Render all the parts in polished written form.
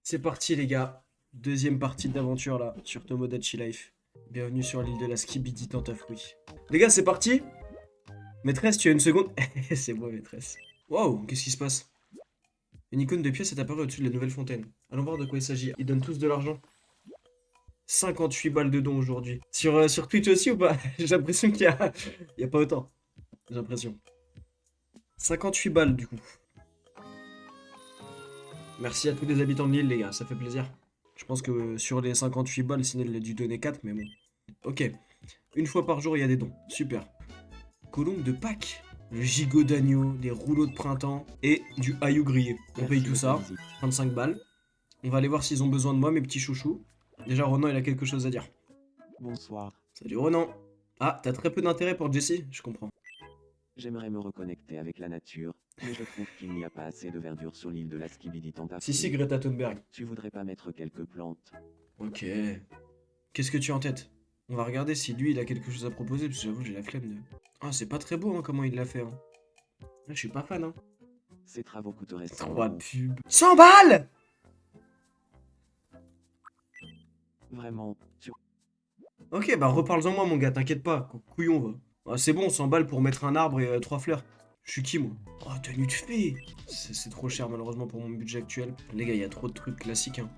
C'est parti les gars, deuxième partie d'aventure là, sur Tomodachi Life. Bienvenue sur l'île de la Skibidi Tentafruit. Les gars, c'est parti. Maîtresse, tu as une seconde. C'est moi maîtresse. Waouh, qu'est-ce qui se passe? Une icône de pièce est apparue au-dessus de la nouvelle fontaine. Allons voir de quoi il s'agit. Ils donnent tous de l'argent. 58 balles de dons aujourd'hui. Sur Twitch aussi ou pas? J'ai l'impression il y a pas autant. J'ai l'impression. 58 balles du coup. Merci à tous les habitants de l'île les gars, ça fait plaisir. Je pense que sur les 58 balles, sinon il a dû donner 4, mais bon. Ok. Une fois par jour, il y a des dons. Super. Colombe de Pâques. Le gigot d'agneau, des rouleaux de printemps et du haillou grillé. On paye tout ça. 35 balles. On va aller voir s'ils ont besoin de moi, mes petits chouchous. Déjà, Ronan, il a quelque chose à dire. Bonsoir. Salut, Ronan. Ah, t'as très peu d'intérêt pour Jessie? Je comprends. J'aimerais me reconnecter avec la nature, mais je trouve qu'il n'y a pas assez de verdure sur l'île de la Skibidi Si, si, Tentafruit. Greta Thunberg. Tu voudrais pas mettre quelques plantes? Ok. Qu'est-ce que tu as en tête? On va regarder si lui, il a quelque chose à proposer, parce que j'avoue, j'ai la flemme de... Ah, c'est pas très beau, hein, comment il l'a fait, hein. Je suis pas fan, hein. Ces travaux coûteraient 100 3 euros. pubs. 100 balles! Vraiment, tu... Ok, bah reparle-en moi, mon gars, t'inquiète pas. Couillon, va. Ah, c'est bon, 100 balles pour mettre un arbre et 3 fleurs. Je suis qui, moi? Oh, tenue de fée! C'est trop cher, malheureusement, pour mon budget actuel. Les gars, il y a trop de trucs classiques, hein.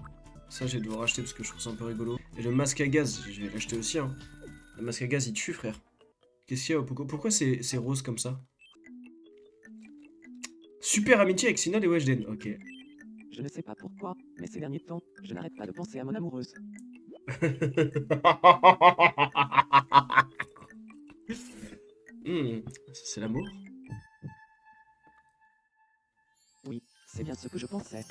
Ça, je vais devoir acheter parce que je trouve ça un peu rigolo. Et le masque à gaz, je vais l'acheter aussi, hein. Le masque à gaz, il tue, frère. Qu'est-ce qu'il y a? Pourquoi c'est rose comme ça? Super amitié avec Sinal et Weshden. Ok. Je ne sais pas pourquoi, mais ces derniers temps, je n'arrête pas de penser à mon amoureuse. Hmm, c'est l'amour? Oui, c'est bien ce que je pensais.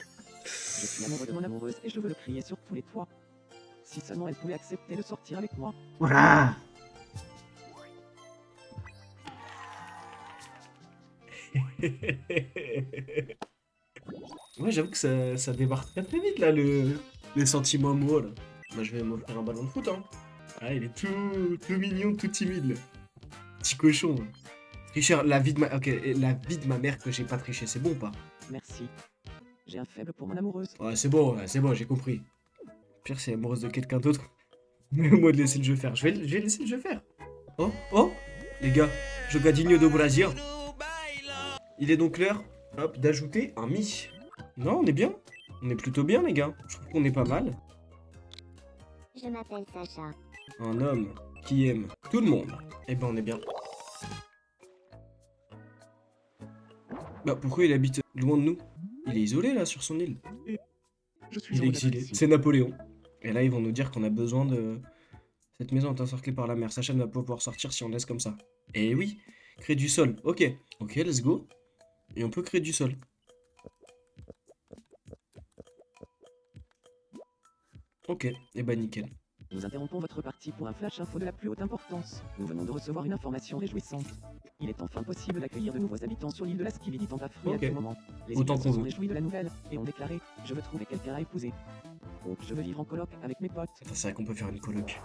Je suis amoureux de mon amoureuse et je veux le crier sur tous les toits. Si seulement elle pouvait accepter de sortir avec moi. Voilà. Ouais, j'avoue que ça démarre très très vite là, les sentiments amoureux là. Moi je vais m'offrir un ballon de foot, hein. Ah, il est tout mignon, tout timide là. Petit cochon. Là. Tricheur, la vie de ma. Ok, et la vie de ma mère que j'ai pas triché, c'est bon ou pas? Merci. J'ai un faible pour mon amoureuse. Ouais, c'est bon, j'ai compris. Pire, c'est amoureuse de quelqu'un d'autre. Mais moi de laisser le jeu faire. Je vais laisser le jeu faire. Oh, oh, les gars, Jogadinho do Brasil. Il est donc l'heure, hop, d'ajouter un mi. Non, on est bien. On est plutôt bien, les gars. Je trouve qu'on est pas mal. Je m'appelle Sacha. Un homme qui aime tout le monde. Eh ben, on est bien. Bah, pourquoi il habite loin de nous? Il est isolé, là, sur son île. Je suis Il est heureux d'être exilé. ici. C'est Napoléon. Et là, ils vont nous dire qu'on a besoin de... Cette maison est encerclée par la mer. Sacha ne va pas pouvoir sortir si on laisse comme ça. Eh oui, créer du sol. Ok. Ok, let's go. Et on peut créer du sol. Ok, et bah nickel. Nous interrompons votre partie pour un flash info de la plus haute importance. Nous venons de recevoir une information réjouissante. Il est enfin possible d'accueillir de nouveaux habitants sur l'île de la Skibidi Tentafruit Ok. à tout moment. Les Autant habitants qu'on se sont veut. réjouis de la nouvelle et ont déclaré « Je veux trouver quelqu'un à épouser ». Donc je veux vivre en coloc avec mes potes. Enfin, c'est vrai qu'on peut faire une coloc.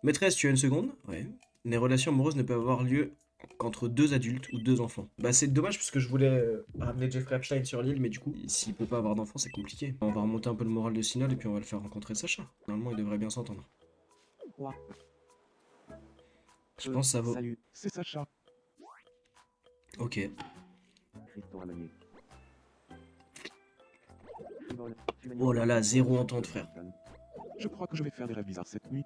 Maîtresse, tu as une seconde? Ouais. Les relations amoureuses ne peuvent avoir lieu qu'entre deux adultes ou deux enfants. Bah c'est dommage parce que je voulais ramener Jeffrey Epstein sur l'île, mais du coup, s'il peut pas avoir d'enfants, c'est compliqué. On va remonter un peu le moral de Sinol et puis on va le faire rencontrer Sacha. Normalement, il devrait bien s'entendre. Quoi? Je pense que ça vaut. Salut, C'est Sacha. Ok. Christo à mener. Oh là là, zéro entente, frère. Je crois que je vais faire des rêves bizarres cette nuit.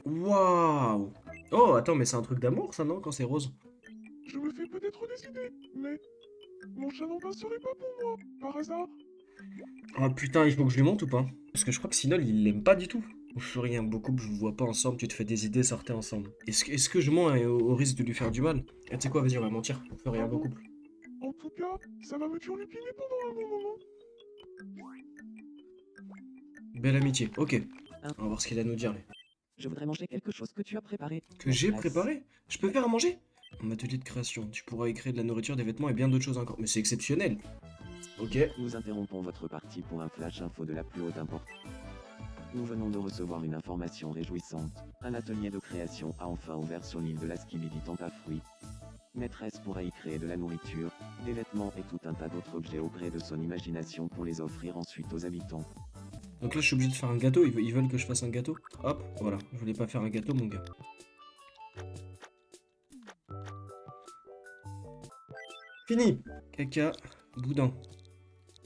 Waouh! Oh, attends, mais c'est un truc d'amour, ça, non, quand c'est rose? Je me fais peut-être des idées, mais mon chat n'en passerait pas pour moi, par hasard. Oh putain, il faut que je lui monte ou pas? Parce que je crois que Sinol, il l'aime pas du tout. Au ferait un beau couple, je vous vois pas ensemble, tu te fais des idées, sortez ensemble. Est-ce que je mens au risque de lui faire du mal? Et tu sais quoi, vas-y, on va mentir. On ferait un beau couple. En tout cas, ça va me turlupiner pendant un bon moment. Belle amitié, ok. On va voir ce qu'il a à nous dire, lui. Je voudrais manger quelque chose que tu as préparé. Que j'ai Maîtresse. préparé? Je peux faire à manger? En atelier de création, tu pourras y créer de la nourriture, des vêtements et bien d'autres choses encore. Mais c'est exceptionnel. Ok. Nous interrompons votre partie pour un flash info de la plus haute importance. Nous venons de recevoir une information réjouissante. Un atelier de création a enfin ouvert sur l'île de la Skibidi Tentafruit. Maîtresse pourra y créer de la nourriture, des vêtements et tout un tas d'autres objets au gré de son imagination pour les offrir ensuite aux habitants. Donc là, je suis obligé de faire un gâteau. Ils veulent que je fasse un gâteau. Hop, voilà. Je voulais pas faire un gâteau, mon gars. Fini. Caca, boudin,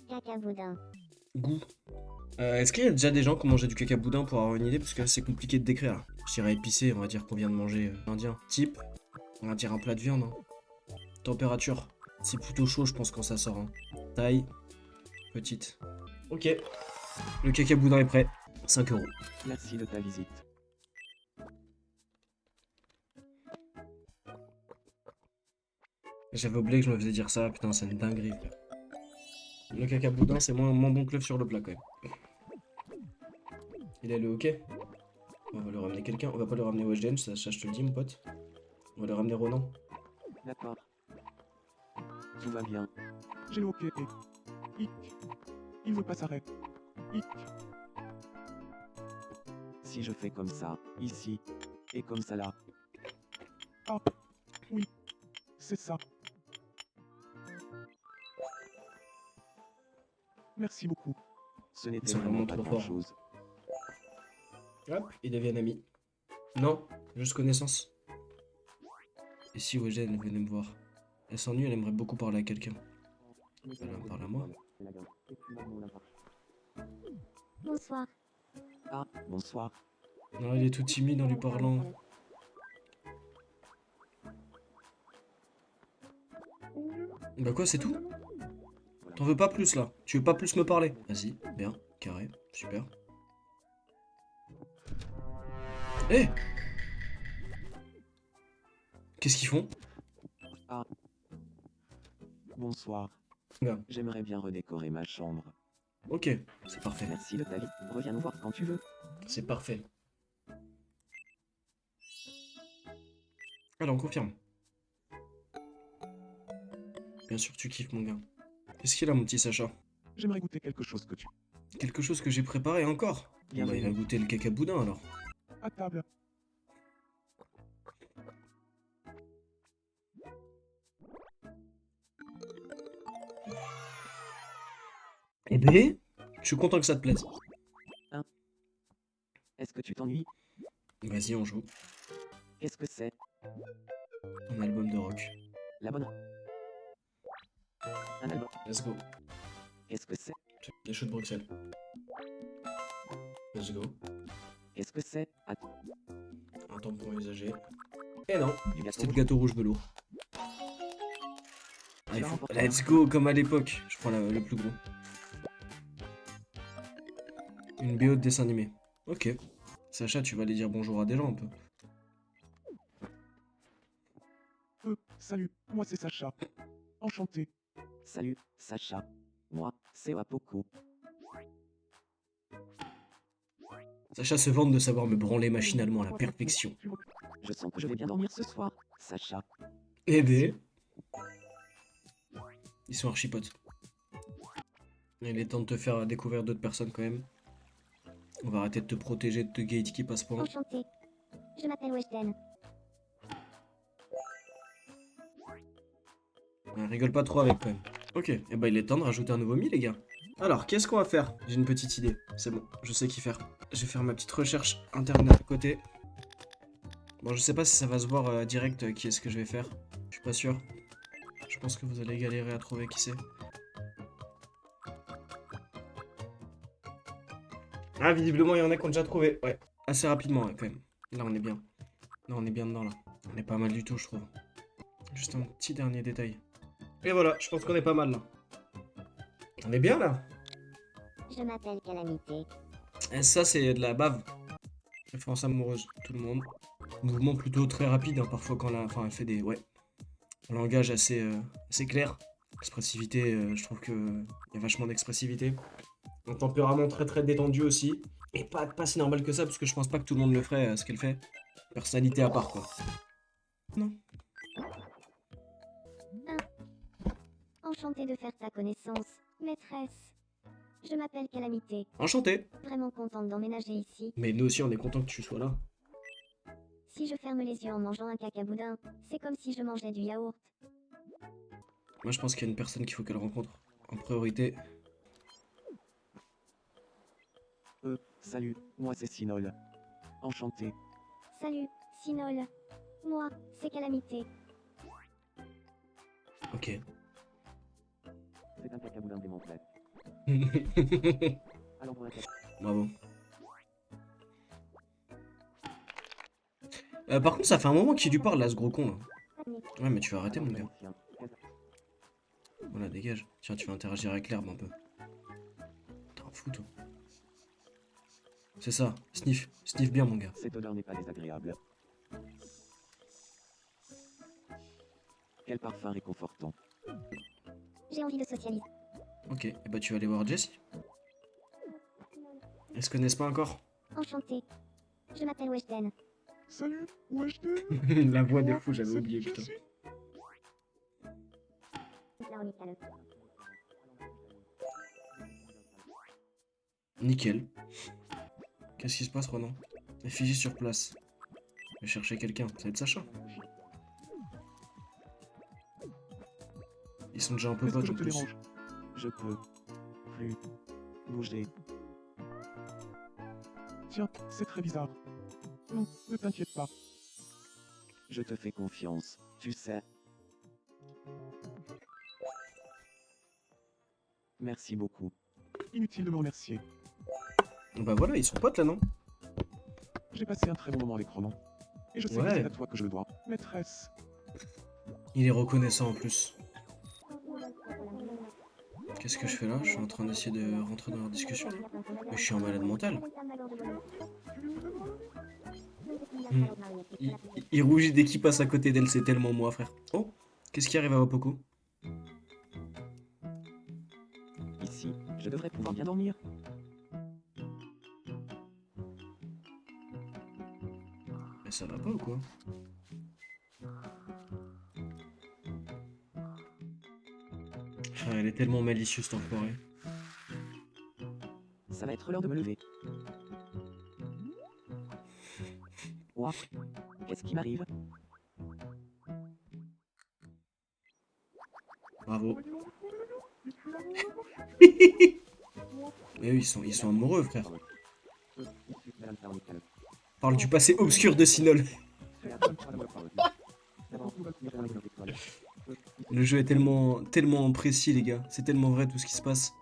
Caca boudin. goût. Est-ce qu'il y a déjà des gens qui ont mangé du caca boudin pour avoir une idée? Parce que là, c'est compliqué de décrire. Là. Je dirais épicé, on va dire qu'on vient de manger indien. Type, on va dire un plat de viande. Hein. Température, c'est plutôt chaud, je pense, quand ça sort. Hein. Taille, petite. Ok. Le caca boudin est prêt. 5 €. Merci de ta visite. J'avais oublié que je me faisais dire ça, putain, c'est une dinguerie, frère. Le caca boudin, c'est moins bon que l'œuf sur le plat, quand même. Il est le hockey. On va le ramener quelqu'un. On va pas le ramener au HDN, ça je te le dis, mon pote. On va le ramener Ronan. D'accord. Tout va bien. J'ai ok et... Hic. Il veut pas s'arrêter. Hic. Si je fais comme ça, ici, et comme ça là, Ah. Oui. C'est ça. Merci beaucoup. ce n'était sont vraiment vraiment pas trop grand forts. chose. Hop, ils deviennent amis. Non, juste connaissance. Et si Eugène venait me voir? Elle s'ennuie, elle aimerait beaucoup parler à quelqu'un. Elle me parle à moi. Bonsoir. Ah, bonsoir. Non, il est tout timide en lui parlant. Bah quoi, c'est tout? T'en veux pas plus là? Tu veux pas plus me parler? Vas-y, bien, carré, super. Hé! Qu'est-ce qu'ils font? Bonsoir. Là. J'aimerais bien redécorer ma chambre. Ok, c'est parfait. Merci de ta vie. Reviens nous voir quand tu veux. C'est parfait. Alors, on confirme. Bien sûr, tu kiffes, mon gars. Qu'est-ce qu'il a, mon petit Sacha? J'aimerais goûter quelque chose que tu... Quelque chose que j'ai préparé encore? Bon, bah, il va goûter le caca boudin alors. À table. Eh ben, je suis content que ça te plaise. Est-ce que tu t'ennuies? Vas-y, on joue. Qu'est-ce que c'est? Un album de rock. La bonne. Un album. Let's go. Qu'est-ce que c'est? Des choux de Bruxelles. Let's go. Qu'est-ce que c'est? Un tampon usagé. Et non, Du gâteau c'était le rouge. gâteau rouge velours. Ah, il faut- Let's go, comme à l'époque. Je prends le plus gros. Une BO de dessin animé. Ok. Sacha, tu vas aller dire bonjour à des gens un peu. Salut, moi c'est Sacha. Enchanté. Salut, Sacha. Moi, c'est Wapoko. Sacha se vante de savoir me branler machinalement à la perfection. Je sens que je vais bien dormir ce soir, Sacha. Eh ben. Ils sont archipotes. Il est temps de te faire découvrir d'autres personnes quand même. On va arrêter de te protéger de te gatekeep à ce point. Enchanté. Je m'appelle Weshden. Rigole pas trop avec quand même. Ok, et bah il est temps de rajouter un nouveau mi les gars. Alors, qu'est-ce qu'on va faire? J'ai une petite idée. C'est bon, je sais qui faire. Je vais faire ma petite recherche internet à côté. Bon, je sais pas si ça va se voir direct qui est-ce que je vais faire. Je suis pas sûr. Je pense que vous allez galérer à trouver qui c'est. Ah, visiblement, il y en a qui ont déjà trouvé. Ouais, assez rapidement quand même. Là, on est bien. Là, on est bien dedans là. On est pas mal du tout, je trouve. Juste un petit dernier détail. Et voilà, je pense qu'on est pas mal là. On est bien là. Je m'appelle Calamité. Et ça, c'est de la bave. Référence amoureuse, tout le monde. Mouvement plutôt très rapide, hein, parfois quand la... Enfin, elle fait des... Ouais. Un langage assez clair. Expressivité, je trouve que y a vachement d'expressivité. Un tempérament très très détendu aussi. Et pas si normal que ça, parce que je pense pas que tout le monde le ferait, ce qu'elle fait. Personnalité à part, quoi. Non. Enchantée de faire ta connaissance, maîtresse. Je m'appelle Calamité. Enchanté. Vraiment contente d'emménager ici. Mais nous aussi, on est content que tu sois là. Si je ferme les yeux en mangeant un caca boudin, c'est comme si je mangeais du yaourt. Moi, je pense qu'il y a une personne qu'il faut qu'elle rencontre en priorité. Salut, moi c'est Sinol. Enchanté. Salut, Sinol. Moi, c'est Calamité. Ok. C'est un cacaboulin démontré. Allons pour un caca. Bravo. Par contre, ça fait un moment qu'il lui parle là, ce gros con là. Ouais, mais tu vas arrêter, mon gars. Voilà, dégage. Tiens, tu vas interagir avec l'herbe un peu. T'es un fou, toi. C'est ça, sniff. Sniff bien, mon gars. Cette odeur n'est pas désagréable. Quel parfum réconfortant. J'ai envie de socialiser. Ok, et bah tu vas aller voir Jessie. Elles se connaissent pas encore? Enchanté. Je m'appelle Weshden. Salut, Weshden. La voix des Moi, fous, j'avais c'est oublié, putain. Jessie. Nickel. Qu'est-ce qui se passe, Ronan? Effigie sur place. Je vais chercher quelqu'un. Ça va être Sacha. Ils sont déjà un peu Est-ce que potes je en te plus. dérange? Je peux plus bouger. Tiens, c'est très bizarre. Non, ne t'inquiète pas. Je te fais confiance, tu sais. Merci beaucoup. Inutile de me remercier. Bah voilà, ils sont potes là, non? J'ai passé un très bon moment avec Ronan. Et je sais que Ouais. c'est à toi que je le dois, maîtresse. Il est reconnaissant en plus. Qu'est-ce que je fais là? Je suis en train d'essayer de rentrer dans leur discussion là. Mais je suis un malade mental. Il rougit dès qu'il passe à côté d'elle, c'est tellement moi, frère. Oh, qu'est-ce qui arrive à Wapoko? Ici, je devrais pouvoir bien dormir. Mais ça va pas ou quoi? Ah, elle est tellement malicieuse, cette enfoirée. Ça va être l'heure de me lever. Ouah, qu'est-ce qui m'arrive? Bravo. Mais eux, ils sont amoureux, frère. Parle du passé obscur de Sinol. Le jeu est tellement précis, les gars. C'est tellement vrai tout ce qui se passe.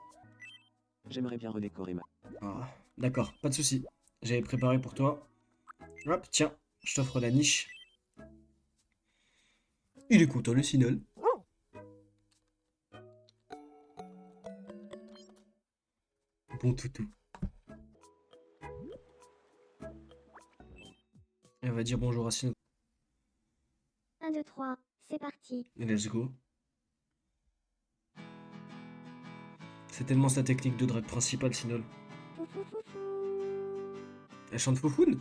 J'aimerais bien redécorer ma... Ah, d'accord, pas de souci. J'avais préparé pour toi. Hop, tiens, je t'offre la niche. Il est content, le Sinol. Bon toutou. Elle va dire bonjour à Sinol. 1, 2, 3, c'est parti. Let's go. C'est tellement sa technique de drague principale, Sinol. Elle chante Foufoune?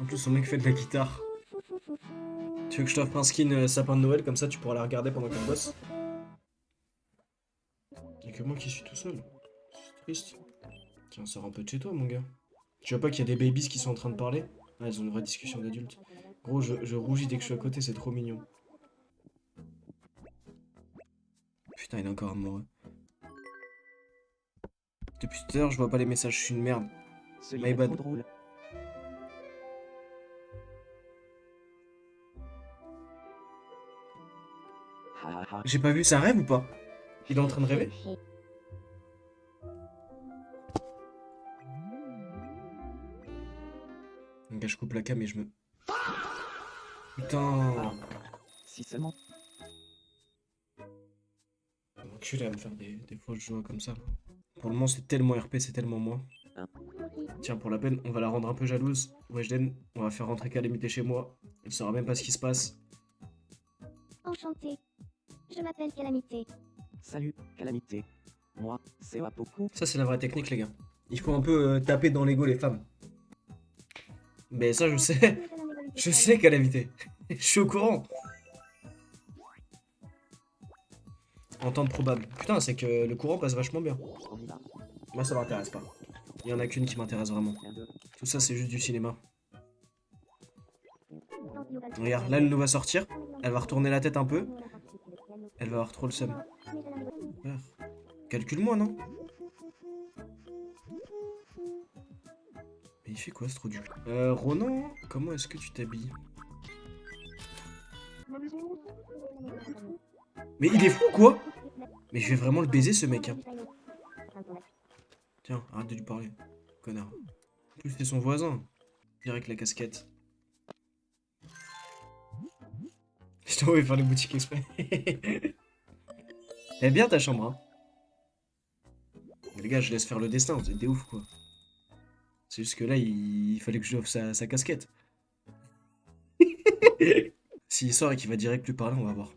En plus, son mec fait de la guitare. Tu veux que je t'offre un skin sapin de Noël, comme ça tu pourras la regarder pendant qu'elle bosse? Y'a que moi qui suis tout seul. C'est triste. Tiens, sors un peu de chez toi, mon gars. Tu vois pas qu'il y a des babies qui sont en train de parler? Ah, ils ont une vraie discussion d'adultes. Gros, je rougis dès que je suis à côté, c'est trop mignon. Putain, il est encore amoureux. Depuis tout à l'heure, je vois pas les messages, je suis une merde. Ce My livre est bad. trop drôle. Ha ha ha. J'ai pas vu, c'est un rêve ou pas? Il est en train de rêver? Donc, je coupe la cam et je me... Putain. Si seulement. Enculé à me faire des fausses joies comme ça. Pour le moment, c'est tellement RP, c'est tellement moi. Tiens, pour la peine, on va la rendre un peu jalouse. Weshden, on va faire rentrer Calamité chez moi. Elle saura même pas ce qui se passe. Enchanté. Je m'appelle Calamité. Salut, Calamité. Moi, c'est Wapoku. Ça, c'est la vraie technique, les gars. Il faut un peu taper dans l'ego les femmes. Mais ça, je sais. Je sais, Calamité. Je suis au courant. En temps probable. Putain, c'est que le courant passe vachement bien. On y va. Moi, ça m'intéresse pas. Il y en a qu'une qui m'intéresse vraiment. Un, deux. Tout ça, c'est juste du cinéma. Regarde, là, elle nous va sortir. Elle va retourner la tête un peu. Elle va avoir trop le seum. Frère, calcule-moi, non? Mais il fait quoi, ce trou du cul? Ronan, comment est-ce que tu t'habilles? Ma maison est Mais il est fou, quoi? Mais je vais vraiment le baiser, ce mec, hein. Tiens, arrête de lui parler. Connard. En plus, c'est son voisin. Direct la casquette. Je t'envoie faire les boutiques exprès. Elle est bien ta chambre, hein. Mais les gars, je laisse faire le destin, vous êtes des ouf, quoi. C'est juste que là, il fallait que je lui offre sa casquette. S'il sort et qu'il va direct lui parler, on va voir.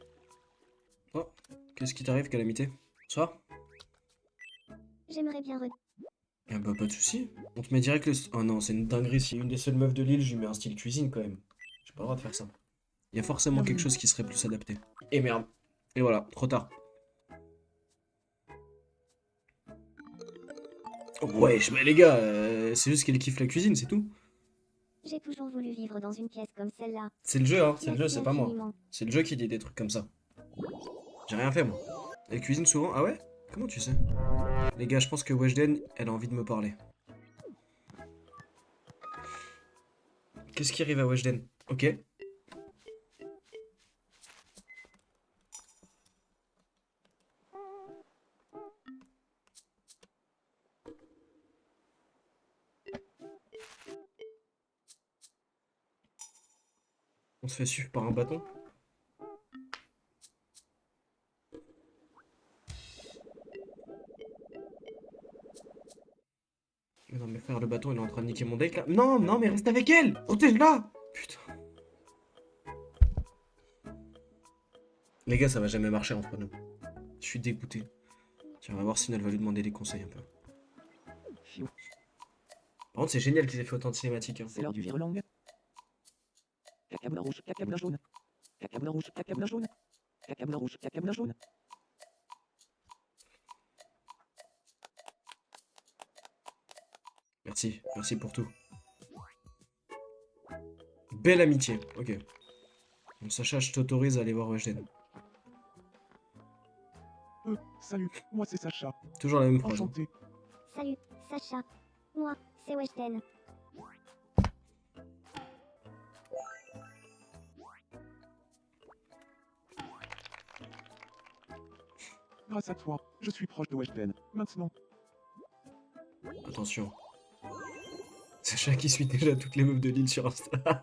Oh, qu'est-ce qui t'arrive, Calamité? Bonsoir. J'aimerais bien Ah bah pas de soucis. On te met direct le... Oh non, c'est une dinguerie. Si une des seules meufs de l'île, je lui mets un style cuisine quand même. J'ai pas le droit de faire ça. Il y a forcément quelque chose qui serait plus adapté. Et merde. Et voilà, trop tard. Wesh, mais les gars, c'est juste qu'elle kiffe la cuisine, c'est tout. J'ai toujours voulu vivre dans une pièce comme celle-là. C'est le jeu, hein. C'est le jeu, Merci c'est pas moi. infiniment. C'est le jeu qui dit des trucs comme ça. J'ai rien fait, moi. Elle cuisine souvent. Ah ouais? Comment tu sais? Les gars, je pense que Weshden, elle a envie de me parler. Qu'est-ce qui arrive à Weshden? Ok. On se fait suivre par un bâton. Mais non, mais frère, le bâton, il est en train de niquer mon deck là. Non, non, mais reste avec elle! Protège-la! Putain. Les gars, ça va jamais marcher entre nous. Je suis dégoûté. Tiens, on va voir si elle va lui demander des conseils un peu. Fiou. Par contre, c'est génial qu'ils aient fait autant de cinématiques. Hein. C'est l'heure du virelang. Caca blanc rouge, caca blanc jaune. Caca blanc rouge, caca blanc jaune. Caca blanc rouge, caca blanc jaune. Merci, merci pour tout. Belle amitié, ok. Bon, Sacha, je t'autorise à aller voir Weshden. Salut, moi c'est Sacha. Toujours la même phrase. hein. Enchanté. Salut, Sacha. Moi, c'est Weshden. Grâce à toi, je suis proche de Weshden. Maintenant, Attention. Sacha qui suit déjà toutes les meufs de l'île sur Insta. Ah,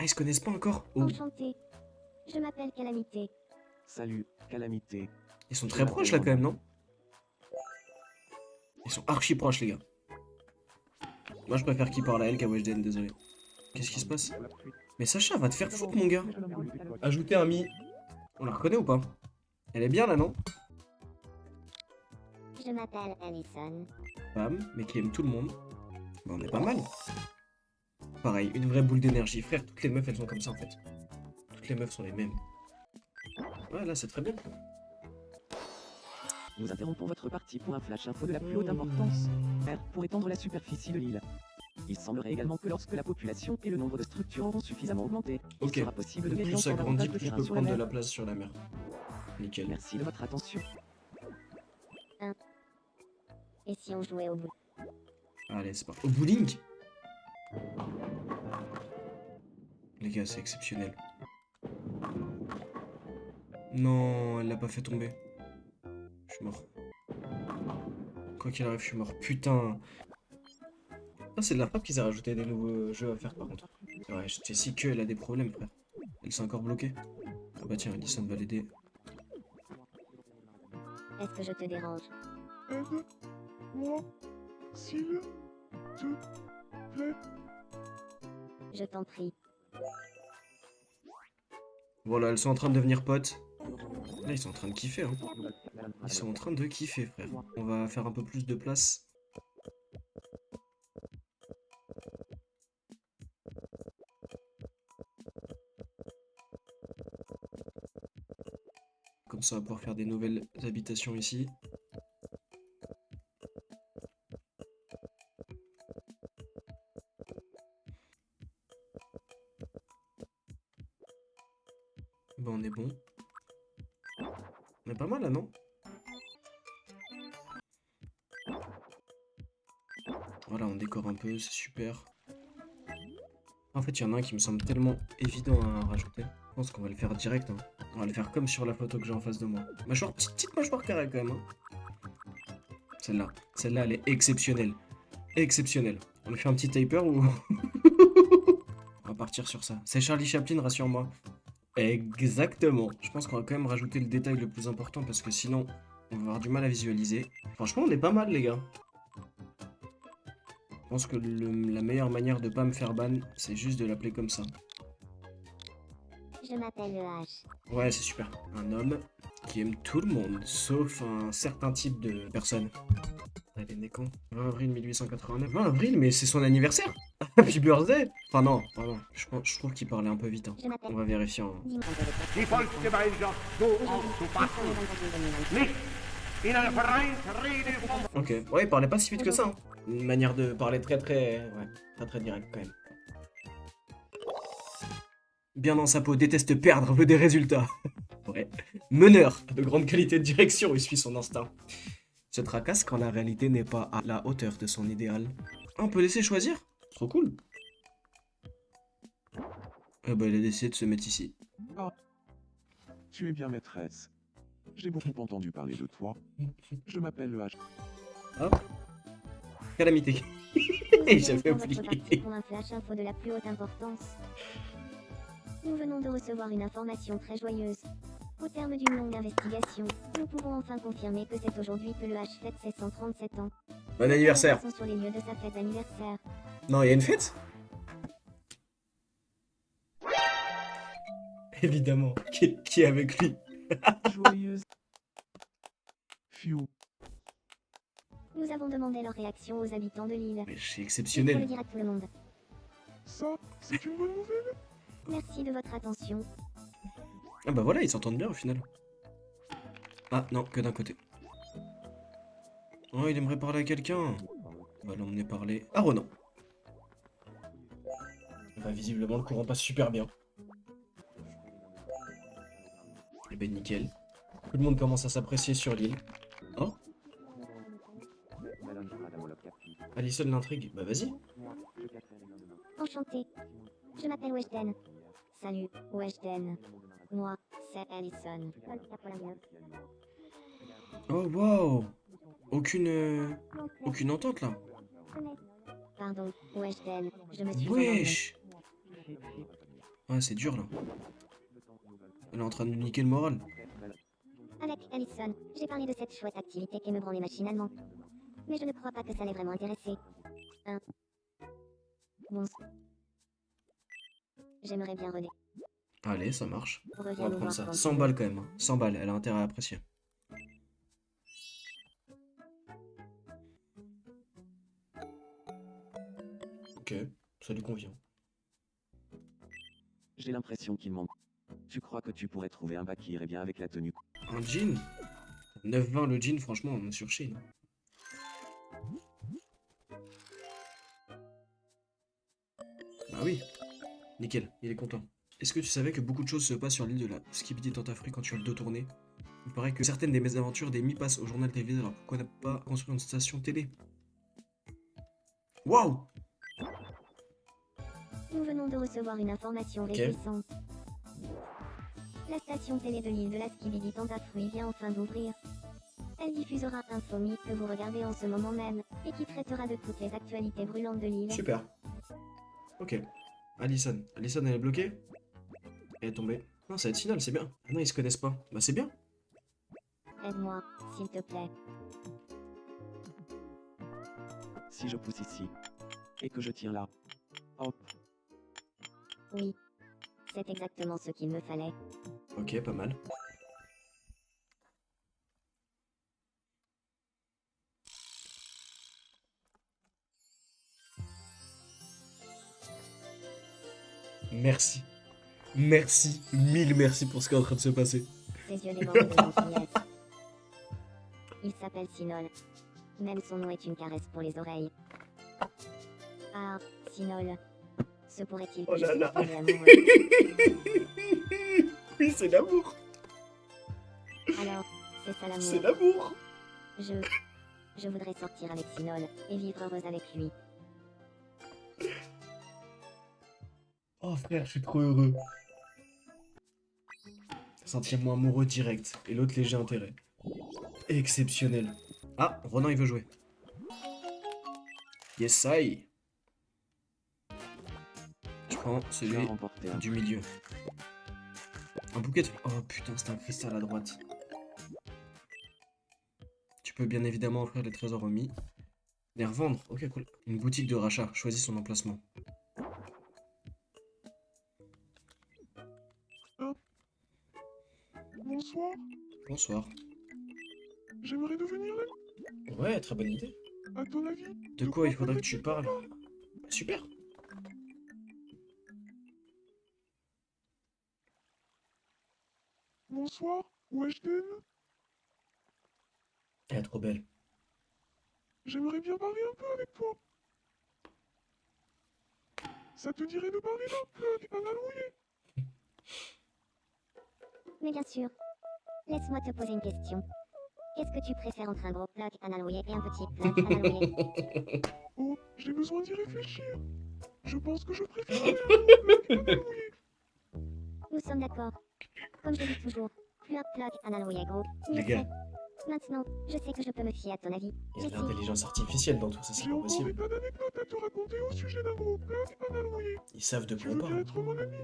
ils se connaissent pas encore? Oh, Enchantée. Je m'appelle Calamité. Salut, calamité. ils sont très proches là quand même, non? Ils sont archi proches, les gars. Moi, je préfère qu'il parle à elle qu'à Weshden, désolé. Qu'est-ce qui se passe? Mais Sacha, va te faire foutre, mon gars. Ajouter un mi. On la reconnaît ou pas? Elle est bien là, non? Je m'appelle Allison. Femme, mais qui aime tout le monde. Bah, on est pas mal. Pareil, une vraie boule d'énergie. Frère, toutes les meufs, elles sont comme ça en fait. Toutes les meufs sont les mêmes. Ouais, là, c'est très bien. Nous interrompons votre partie pour un flash info de la plus haute importance. R pour étendre la superficie de l'île. Il semblerait également que lorsque la population et le nombre de structures auront suffisamment augmenté, Ok. il sera possible de Plus gagner ça encore grandit, davantage de plus je terrain peux sur la prendre de mer. la place sur la mer. Nickel. Merci de votre attention. Et si on jouait au bout? Allez, c'est parti. Au bowling? Les gars, c'est exceptionnel. Non, elle l'a pas fait tomber. Je suis mort. Quoi qu'il arrive, je suis mort. Putain. Ah, c'est de la frappe qu'ils ont rajouté des nouveaux jeux à faire par contre. Ouais, j'étais si que elle a des problèmes, frère. Elle s'est encore bloquée. Ah bah tiens, Alison va l'aider. Est-ce que je te dérange? Aide-moi, s'il te plaît. Je t'en prie. Voilà, elles sont en train de devenir potes. Là, ils sont en train de kiffer, hein. Ils sont en train de kiffer, frère. On va faire un peu plus de place. Comme ça, on va pouvoir faire des nouvelles habitations ici. bon. On est pas mal là, non? Voilà, on décore un peu, c'est super. En fait, il y en a un qui me semble tellement évident à rajouter. Je pense qu'on va le faire direct. Hein. On va le faire comme sur la photo que j'ai en face de moi. Mâchoire, petite mâchoire carrée quand même. Hein. Celle-là, elle est exceptionnelle. Exceptionnelle. On lui fait un petit taper ou... On va partir sur ça. C'est Charlie Chaplin, rassure-moi. Exactement. Je pense qu'on va quand même rajouter le détail le plus important parce que sinon, on va avoir du mal à visualiser. Franchement, on est pas mal, les gars. Je pense que la meilleure manière de pas me faire ban, c'est juste de l'appeler comme ça. Je m'appelle le H. Ouais, c'est super. Un homme qui aime tout le monde, sauf un certain type de personne. Elle est née quand? 20 avril 1889. 20 avril, mais c'est son anniversaire. Happy birthday. Enfin non, pardon. Je trouve qu'il parlait un peu vite. Hein. Je m'appelle... On va vérifier. Hein. Dis-moi. Die Volksgemeinschaft so aufzufassen, nicht in einer Vereinsrede vom Ok. Ouais, il parlait pas si vite que ça. Hein. Une manière de parler très direct quand même. Bien dans sa peau, déteste perdre, veut des résultats. Ouais. Meneur, de grande qualité de direction, il suit son instinct. Se tracasse quand la réalité n'est pas à la hauteur de son idéal. Ah, on peut laisser choisir? Trop cool. Eh ben, il a décidé de se mettre ici. Tu es bien maîtresse. J'ai beaucoup entendu parler de toi. Je m'appelle le H. Hop. Calamité. Nous J'avais avons votre partie oublié. pour un flash info de la plus haute importance. Nous venons de recevoir une information très joyeuse. Au terme d'une longue investigation, nous pouvons enfin confirmer que c'est aujourd'hui que le H fête ses 137 ans. Bon anniversaire. Nous passons sur les lieux de sa fête d'anniversaire. Non, il y a une fête? Évidemment. Qui est avec lui? Joyeuse. Fiu. Nous avons demandé leur réaction aux habitants de l'île. Mais c'est Il faut le exceptionnel. dire à tout le monde. Ça, c'est une bonne nouvelle. Merci de votre attention. Ah bah voilà, ils s'entendent bien au final. Ah non, que d'un côté. Oh, il aimerait parler à quelqu'un. On va l'emmener parler à Ronan. Bah visiblement le courant passe super bien. Et ben nickel. Tout le monde commence à s'apprécier sur l'île. Oh, Alison l'intrigue. Bah vas-y. Enchanté. Je m'appelle Weshden. Salut, Weshden. Moi, c'est Allison. Oh wow. Aucune entente là. Pardon, Weshden. Je me suis Wesh. Ouais, c'est dur là. Elle est en train de nous niquer le moral. Avec Allison, j'ai parlé de cette chouette activité qu'est me branler machinalement. Mais je ne crois pas que ça l'ait vraiment intéressé. Hein? Bon. J'aimerais bien René. Allez, ça marche. On Reviens va nous prendre voir ça. quand 100 tu veux. balles quand même. Hein. 100 balles, elle a intérêt à apprécier. Ok, ça lui convient. J'ai l'impression qu'il manque. Tu crois que tu pourrais trouver un bas qui irait bien avec la tenue? Un jean 9,20 le jean, franchement, on est sur Chine. Bah oui, nickel, il est content. Est-ce que tu savais que beaucoup de choses se passent sur l'île de la Skibidi Tentafri quand tu as le dos tourné? Il paraît que certaines des mésaventures des Mi passent au journal télévisé, alors pourquoi ne pas construire une station télé? Waouh! Nous venons de recevoir une information Ok. réjouissante. La station télé de l'île de la Skibidi Tentafruit vient enfin d'ouvrir. Elle diffusera Infomi que vous regardez en ce moment même, et qui traitera de toutes les actualités brûlantes de l'île. Super. Ok. Alison. Alison, elle est bloquée? Elle est tombée. Non, ça va être final, c'est bien. Ah non, ils se connaissent pas. Bah c'est bien. Aide-moi, s'il te plaît. Si je pousse ici, et que je tiens là, hop, Oui. C'est exactement ce qu'il me fallait. Ok, pas mal. Merci. Merci. Mille merci pour ce qui est en train de se passer. Ses yeux débordent de gentillesse. Il s'appelle Sinol. Même son nom est une caresse pour les oreilles. Ah, Sinol. Se pourrait-il que Oh je là sois là. tombée amoureuse? Oui, c'est l'amour. Alors, c'est ça C'est l'amour. l'amour. Je voudrais sortir avec Sinol et vivre heureuse avec lui. Oh frère, je suis trop heureux. Sentiment amoureux direct. Et l'autre léger intérêt. Exceptionnel. Ah, Ronan il veut jouer. Yes, I. Je prends Tu as celui remporté un du milieu. Un bouquet de... Oh putain, c'est un cristal à droite. Tu peux bien évidemment offrir les trésors remis. Les revendre. Ok, cool. Une boutique de rachat. Choisis son emplacement. Bonsoir, Bonsoir. j'aimerais devenir l'ami. Ouais, très bonne idée. À ton avis, De quoi il faudrait que tu parles? Super. Bonsoir, Weshden. Elle est trop belle. J'aimerais bien parler un peu avec toi. Ça te dirait de parler d'un plug analoué? Mais bien sûr. Laisse-moi te poser une question. Qu'est-ce que tu préfères entre un gros plug analogué et un petit plug analogué? Oh, j'ai besoin d'y réfléchir. Je pense que je préférerais un gros plug analoué. Nous sommes d'accord. Comme je dis toujours, plus un plug analogué est gros, mieux Les gars. c'est. Maintenant, je sais que je peux me fier à ton avis. Il y a de Jessie, l'intelligence artificielle dans tout ça, c'est J'ai pas encore des possible. tas d'anecdotes à te raconter au sujet d'un gros plug analoué. Ils savent de Tu quoi on veux bien parle. être mon ami?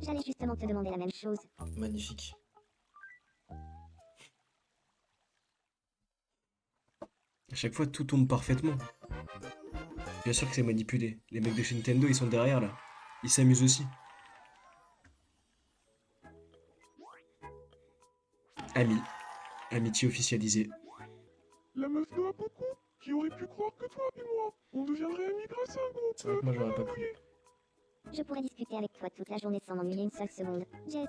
j'allais justement te demander la même chose. Magnifique. À chaque fois, tout tombe parfaitement. Bien sûr que c'est manipulé. Les mecs de chez Nintendo, ils sont derrière là. Ils s'amusent aussi. Ami. Amitié officialisée. La meuf de à beaucoup, qui aurait pu croire que toi et moi, on deviendrait amis grâce à un gros C'est vrai que plug moi j'aurais pas cru. analoué. Je pourrais discuter avec toi toute la journée sans m'ennuyer une seule seconde. Jess,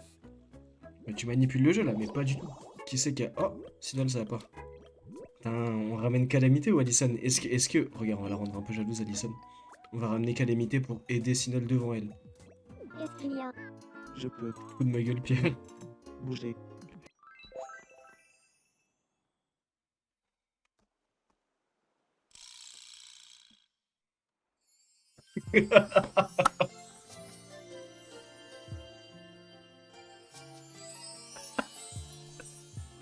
Mais tu manipules le jeu là, mais pas du tout. Qui c'est qui a... Oh, sinon ça va pas. Putain, on ramène Calamité ou Alyson? Est-ce que... Regarde, on va la rendre un peu jalouse, Alyson. On va ramener Calamité pour aider Sinol devant elle. qu'est-ce qu'il y a? Je peux Coup de ma gueule, Pierre. bouger.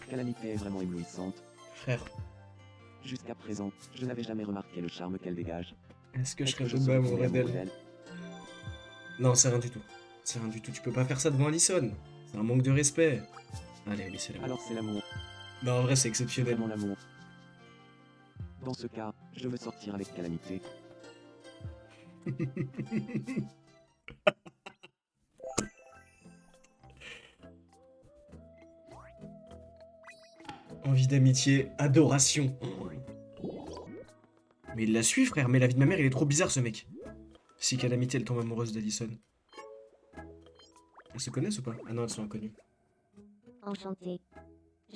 Calamité est vraiment éblouissante. Frère, Jusqu'à présent, je n'avais jamais remarqué le charme qu'elle dégage. est-ce que je Est-ce serais je tombé serais amoureux tombé amoureux d'elle? d'elle? Non, c'est rien du tout. C'est rien du tout. Tu peux pas faire ça devant Alyson. C'est un manque de respect. Allez, oui, c'est l'amour. Alors c'est l'amour, Non, en vrai, c'est exceptionnel. vraiment l'amour. Dans ce cas, je veux sortir avec Calamité. Envie d'amitié, adoration. Mais il la suit, frère. Mais la vie de ma mère, il est trop bizarre, ce mec. Si Calamité, elle tombe amoureuse d'Alyson. Elles se connaissent ou pas? Ah non, elles sont inconnues. Enchantée.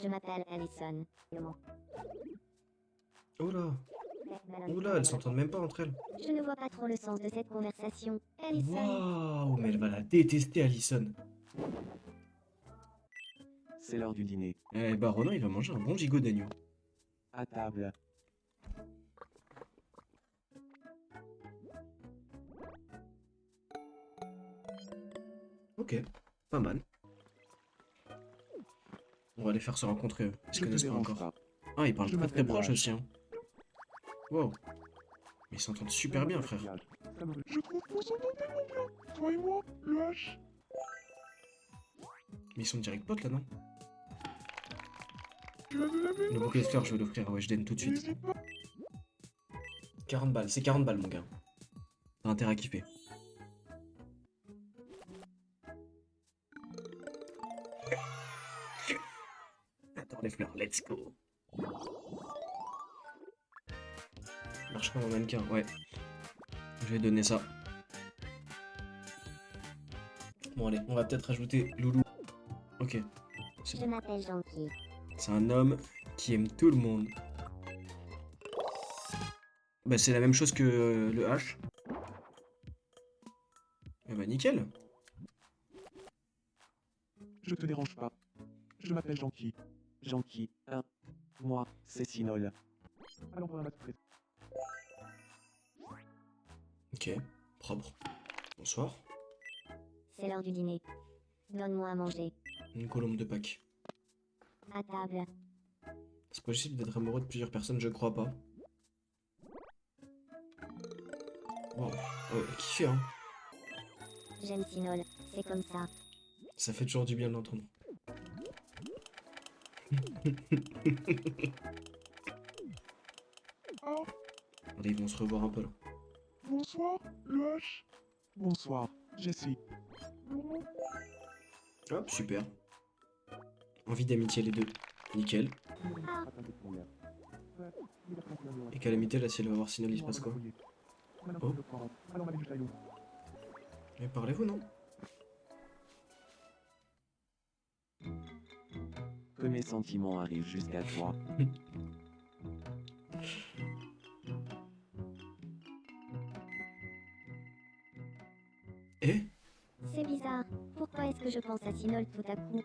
Je m'appelle Allison. Oh là. Oh là, elles s'entendent même pas entre elles. Je ne vois pas trop le sens de cette conversation. Allison. Waouh, mais elle va la détester, Alyson. C'est l'heure du dîner. Eh bah, Ronan, il va manger un bon gigot d'agneau. À table. Ok, pas mal. On va les faire se rencontrer, eux. Ils se Je te connaissent pas dérange encore. pas. Ah, ils parlent Je très très m'appelle proches Noël. aussi, hein. Wow. Mais ils s'entendent super bien, frère. Je trouve qu'on s'entend tellement bien. Toi et moi, le H. Mais ils sont direct potes, là, non? Tu as de la belle Le bouquet de fleurs, je vais l'offrir à Weshden tout de suite. N'hésite pas. 40 balles, c'est 40 balles, mon gars. T'as intérêt à kiffer. J'adore les fleurs, let's go. Marche comme un mannequin, ouais. Je vais donner ça. Bon, allez, on va peut-être rajouter Loulou. Ok, c'est Je bon. m'appelle Gentil. C'est un homme qui aime tout le monde. Bah, c'est la même chose que le H. Eh bah, nickel. Je te dérange pas. Je m'appelle Genki. Genki, moi, c'est Sinol. Allons voir un match presse. Ok, propre. Bonsoir. C'est l'heure du dîner. Donne-moi à manger. Une colombe de Pâques. À table. C'est possible d'être amoureux de plusieurs personnes, je crois pas. Wow. Oh, kiffé, hein. J'aime Sinol. C'est comme ça. Ça fait toujours du bien de l'entendre. Allez, ils vont se revoir un peu là. Bonsoir, le H. Bonsoir, Jessie. Hop, super. Envie d'amitié les deux. Nickel. Et calamité là, si elle va voir Sinol, il se passe quoi? Oh. Mais parlez-vous, non? Que mes sentiments arrivent jusqu'à toi. Eh? C'est bizarre. Pourquoi est-ce que je pense à Sinol tout à coup?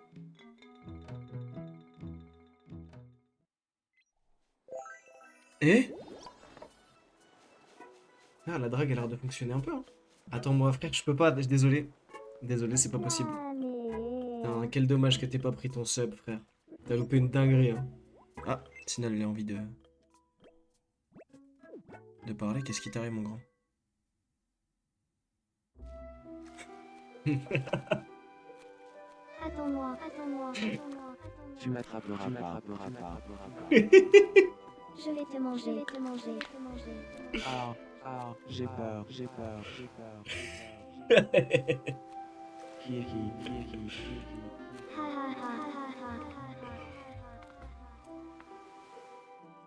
Eh? Ah, la drague a l'air de fonctionner un peu, hein. Attends, moi, frère, je peux pas, désolé. Désolé, c'est pas possible. Ah, mais... Putain, quel dommage que t'aies pas pris ton sub, frère. T'as loupé une dinguerie, hein. Ah, Sinol, il a envie de parler. Qu'est-ce qui t'arrive, mon grand? Attends-moi, attends-moi, attends-moi, attends-moi. Tu m'attraperas pas. Je vais te manger, je vais te manger, te manger. J'ai peur. Qui Ha ha ha ha ha ha.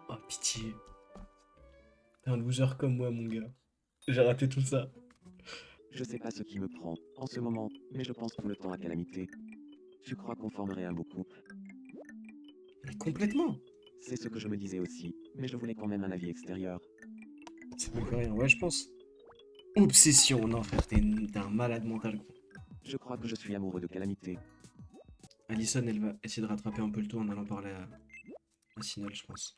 Oh, pitié. T'es un loser comme moi, mon gars. J'ai raté tout ça. Je sais pas ce qui me prend en ce moment, mais je pense tout le temps à Calamité. Tu crois qu'on formerait un beau couple? Mais complètement. C'est ce que je me disais aussi, mais je voulais quand même un avis extérieur. Ça me fait rien, ouais, je pense. Obsession, non, frère, t'es un malade mental, gros. Je crois que je suis amoureux de Calamité. Alison, elle va essayer de rattraper un peu le tout en allant parler à Sinol, je pense.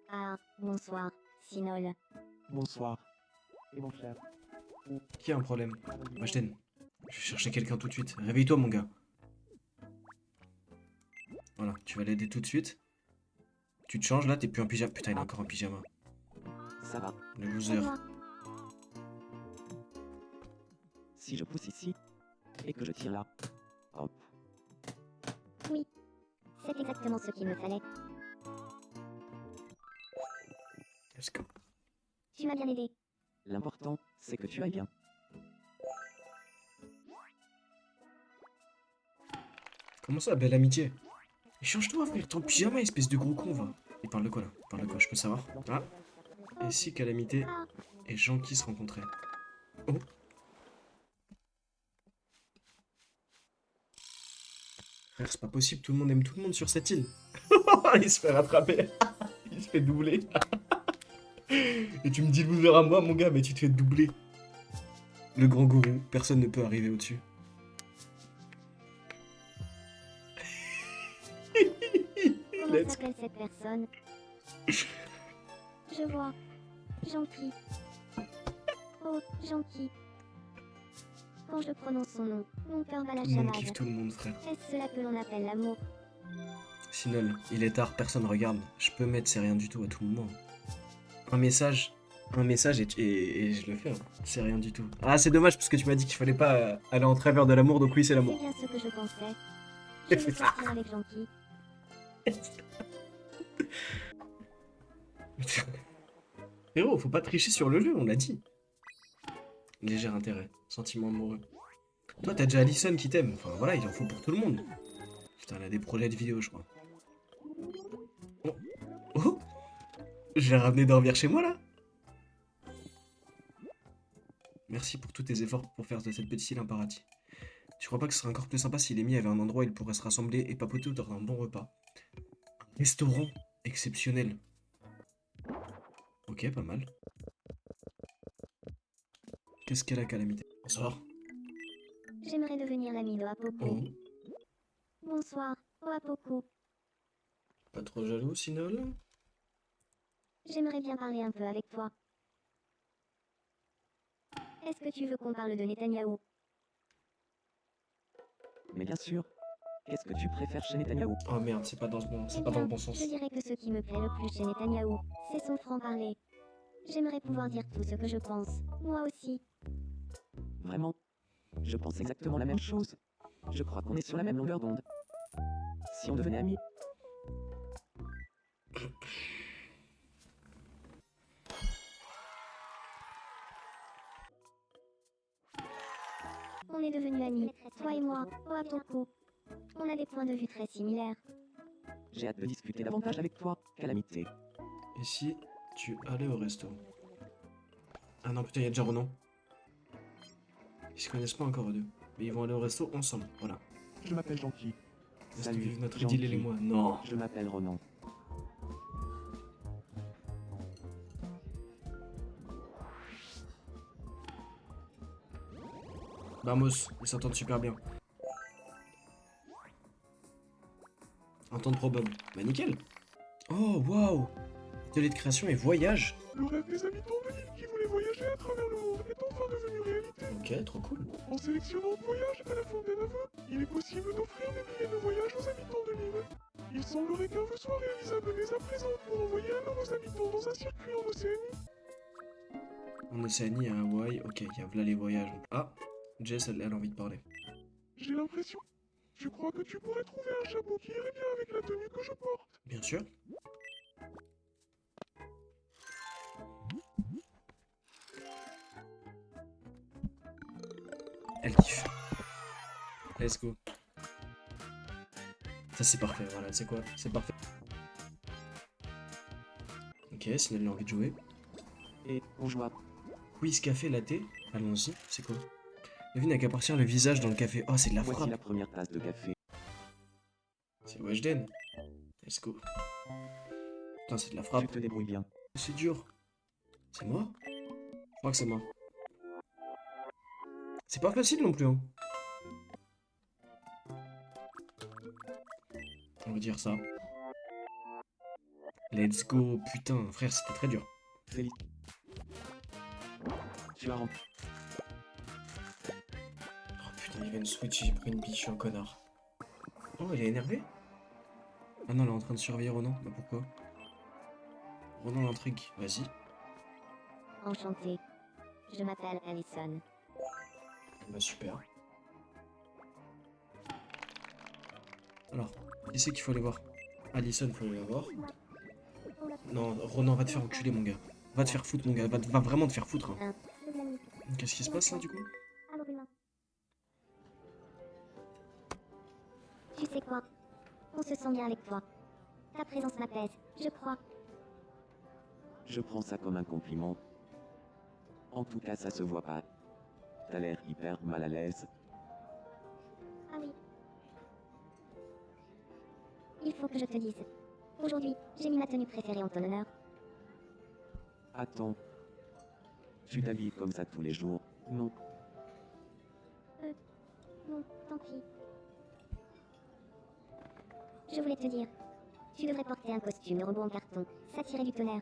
Ah, bonsoir, Sinol. Bonsoir. Et mon cher. Qui a un problème? Washden, je vais chercher quelqu'un tout de suite. Réveille-toi, mon gars. Voilà, tu vas l'aider tout de suite. Tu te changes là, t'es plus en pyjama. Putain, il est encore en pyjama. Ça va. Le loser. Si je pousse ici, et que je tire là. Hop. Oui, c'est exactement ce qu'il me fallait. Let's go. Tu m'as bien aidé. L'important, c'est que tu ailles bien. Comment ça, belle amitié? Mais change-toi, frère, ton pyjama, espèce de gros con, va. Il parle de quoi là? Il parle de quoi, je peux savoir? Ah. Et si Calamité et Genki se rencontraient? Oh. Frère, c'est pas possible, tout le monde aime tout le monde sur cette île. Il se fait rattraper. Il se fait doubler. Et tu me dis loser à moi, mon gars, mais tu te fais doubler. Le grand gourou, personne ne peut arriver au-dessus. Comment Let's s'appelle cette personne? Je vois. Genki. Oh, Genki. Quand je prononce son nom, mon cœur bat la Tout le monde chamade. kiffe tout le monde, frère. Est-ce cela que l'on appelle l'amour? Sinol, il est tard, personne regarde. Je peux mettre c'est rien du tout à tout moment. Un message et je le fais. Hein. C'est rien du tout. Ah, c'est dommage parce que tu m'as dit qu'il fallait pas aller en travers de l'amour, donc oui, c'est C'est l'amour. bien ce que je pensais. Je vais sortir avec Genki. Frérot, faut pas tricher sur le jeu, on l'a dit. Léger intérêt, sentiment amoureux. Toi, t'as déjà Alison qui t'aime. Enfin, voilà, il en faut pour tout le monde. Putain, elle a des projets de vidéo, je crois. Oh, oh, je l'ai ramené dormir chez moi, là. Merci pour tous tes efforts pour faire de cette petite île un paradis. Tu crois pas que ce serait encore plus sympa si les Amy avaient un endroit où ils pourraient se rassembler et papoter autour d'un bon repas? Un restaurant exceptionnel. Ok, pas mal. Qu'est-ce qu'elle a, Calamité? Bonsoir. J'aimerais devenir l'ami de Apoko. Oh. Bonsoir, Apoko. Pas trop jaloux, Sinol? J'aimerais bien parler un peu avec toi. Est-ce que tu veux qu'on parle de Netanyahou? Mais bien sûr. Qu'est-ce que tu préfères chez Netanyahou? Oh merde, c'est pas dans le bon, c'est Eh pas dans le bien, bon sens. je dirais que ce qui me plaît le plus chez Netanyahou, c'est son franc-parler. J'aimerais pouvoir dire tout ce que je pense, moi aussi. Vraiment? Je pense exactement la même chose. Je crois qu'on est sur la même longueur d'onde. Si on devenait amis, On est devenus amis, toi et moi, Apoko. On a des points de vue très similaires. j'ai hâte de discuter davantage avec toi, Calamité. Et si tu allais au resto? Ah non, putain, il y a déjà Ronan. Ils se connaissent pas encore eux deux. Mais ils vont aller au resto ensemble, voilà. Je m'appelle Genki. Laisse-nous Salut, vivre notre Genki. idylle et moi. Non. Je m'appelle Ronan. Vamos, ils s'entendent super bien. Entente pro bonne. Bah nickel. Oh, waouh. Atelier de création et voyage. Le rêve des habitants de l'île qui voulaient voyager à travers le monde est enfin devenu réalité. Ok, trop cool. En sélectionnant voyage à la fontaine à vœux, il est possible d'offrir des billets de voyage aux habitants de l'île. Il semblerait qu'un vœu soit réalisable dès à présent pour envoyer un de nos habitants dans un circuit en Océanie. En Océanie, à Hawaï. Ok, il y a là les voyages. Ah, Jess, elle a envie de parler. J'ai l'impression. Je crois que tu pourrais trouver un chapeau qui irait bien avec la tenue que je porte. Bien sûr. Elle kiffe. Let's go. Ça c'est parfait, voilà, c'est quoi? C'est parfait. Ok, sinon elle a envie de jouer. Et on joue à... Quiz café latte. Allons-y, c'est quoi? Devine à qu'appartient le visage dans le café. Oh, c'est de la Voici frappe. la première tasse de café. C'est Weshden. Let's go. Putain, c'est de la frappe. Tu te débrouilles bien. C'est dur. C'est moi? Je crois que c'est moi. C'est pas facile non plus, hein. On va dire ça. Let's go. Putain, frère, c'était très dur. Félix. Tu as rempli. Oh putain, il vient de switch, j'ai pris une biche, je suis un connard. Oh, il est énervé? Ah non, elle est en train de surveiller Ronan. Bah pourquoi? Ronan l'intrigue, vas-y. Enchantée. Je m'appelle Allison. Bah super. Alors, qui c'est qu'il faut aller voir? Allison, faut aller la voir. Non, Ronan, va te faire enculer, mon gars. Va te faire foutre, mon gars. Va vraiment te faire foutre. Hein. Qu'est-ce qui se passe là, du coup? Tu sais quoi? On se sent bien avec toi. Ta présence m'apaise, je crois. Je prends ça comme un compliment. En tout cas, ça se voit pas. T'as l'air hyper mal à l'aise. Ah oui. Il faut que je te dise. Aujourd'hui, j'ai mis ma tenue préférée en ton honneur. Attends. Tu t'habilles comme ça tous les jours, non? Non, tant pis. Je voulais te dire. Tu devrais porter un costume de robot en carton. Ça tirait du tonnerre.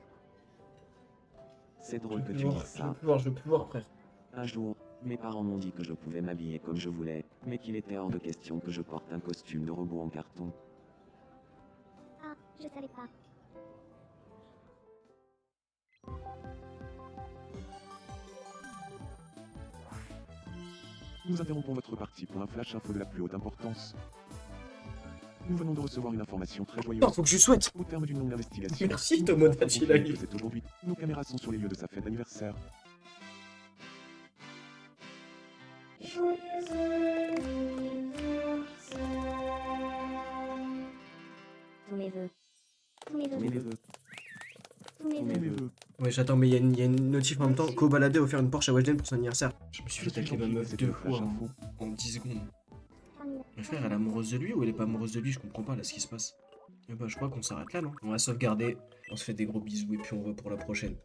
C'est drôle que tu dises ça. Je peux plus voir, frère. Un jour, mes parents m'ont dit que je pouvais m'habiller comme je voulais, mais qu'il était hors de question que je porte un costume de robot en carton. Ah, je savais pas. Nous interrompons votre partie pour un flash info de la plus haute importance. Nous venons de recevoir une information très joyeuse. Non, faut que je souhaite. Au terme d'une longue investigation, Merci, nous Tomodachi avons confirmé Live. que c'est aujourd'hui. Nos caméras sont sur les lieux de sa fête d'anniversaire. Tous mes vœux. Tous mes Mes vœux. neveux. Tous mes Mes vœux. neveux. Ouais, j'attends, mais il y a une notif en même temps. Co-baladé offert une Porsche à Weshden pour son anniversaire. Je me suis fait tacler ma meuf C'est 2 le flash fois info. en 10 secondes. 3000. Mais frère, elle est amoureuse de lui ou elle est pas amoureuse de lui? Je comprends pas là ce qui se passe. Et bah, je crois qu'on s'arrête là, non? On va sauvegarder, on se fait des gros bisous et puis on va pour la prochaine.